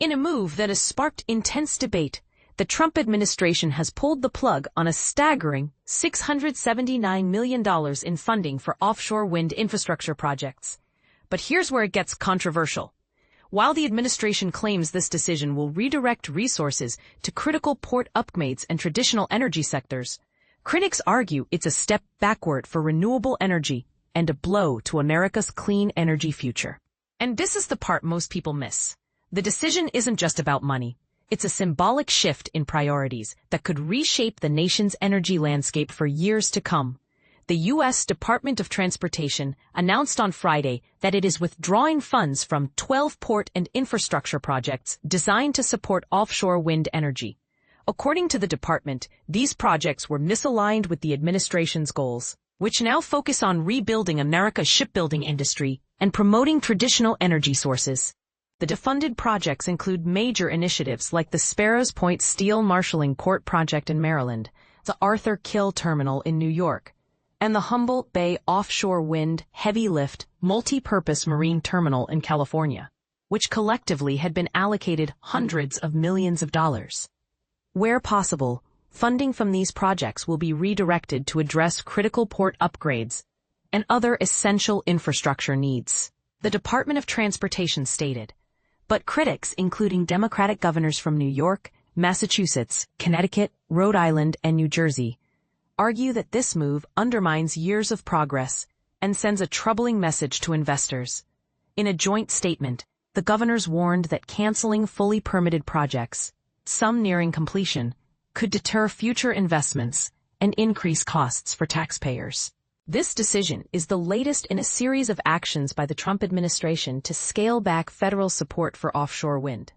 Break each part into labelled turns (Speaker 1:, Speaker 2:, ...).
Speaker 1: In a move that has sparked intense debate, the Trump administration has pulled the plug on a staggering $679 million in funding for offshore wind infrastructure projects. But here's where it gets controversial. While the administration claims this decision will redirect resources to critical port upgrades and traditional energy sectors, critics argue it's a step backward for renewable energy and a blow to America's clean energy future. And this is the part most people miss. The decision isn't just about money. It's a symbolic shift in priorities that could reshape the nation's energy landscape for years to come. The U.S. Department of Transportation announced on Friday that it is withdrawing funds from 12 port and infrastructure projects designed to support offshore wind energy. According to the department, these projects were misaligned with the administration's goals, which now focus on rebuilding America's shipbuilding industry and promoting traditional energy sources. The defunded projects include major initiatives like the Sparrows Point Steel Marshalling Port Project in Maryland, the Arthur Kill Terminal in New York, and the Humboldt Bay Offshore Wind Heavy Lift Multi-Purpose Marine Terminal in California, which collectively had been allocated hundreds of millions of dollars. Where possible, funding from these projects will be redirected to address critical port upgrades and other essential infrastructure needs, the Department of Transportation stated. But critics, including Democratic governors from New York, Massachusetts, Connecticut, Rhode Island, and New Jersey, argue that this move undermines years of progress and sends a troubling message to investors. In a joint statement, the governors warned that canceling fully permitted projects, some nearing completion, could deter future investments and increase costs for taxpayers. This decision is the latest in a series of actions by the Trump administration to scale back federal support for offshore wind.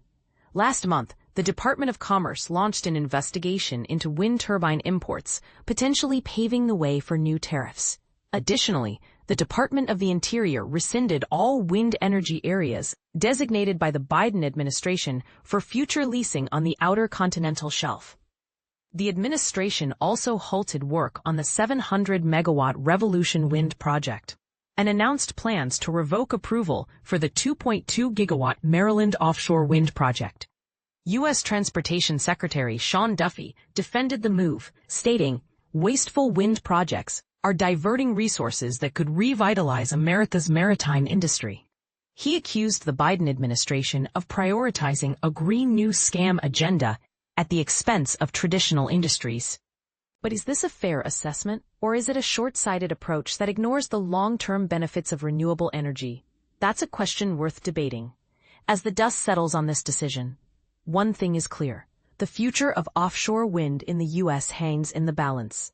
Speaker 1: Last month, the Department of Commerce launched an investigation into wind turbine imports, potentially paving the way for new tariffs. Additionally, the Department of the Interior rescinded all wind energy areas designated by the Biden administration for future leasing on the outer continental shelf. The administration also halted work on the 700-megawatt Revolution Wind project and announced plans to revoke approval for the 2.2-gigawatt Maryland offshore wind project. U.S. Transportation Secretary Sean Duffy defended the move, stating, "Wasteful wind projects are diverting resources that could revitalize America's maritime industry." He accused the Biden administration of prioritizing a Green New Scam agenda at the expense of traditional industries. But is this a fair assessment, or is it a short-sighted approach that ignores the long-term benefits of renewable energy? That's a question worth debating. As the dust settles on this decision, one thing is clear: the future of offshore wind in the U.S. hangs in the balance.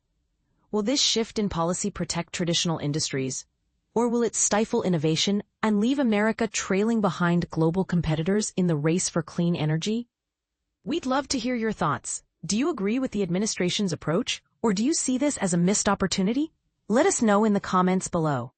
Speaker 1: Will this shift in policy protect traditional industries, or will it stifle innovation and leave America trailing behind global competitors in the race for clean energy? We'd love to hear your thoughts. Do you agree with the administration's approach, or do you see this as a missed opportunity? Let us know in the comments below.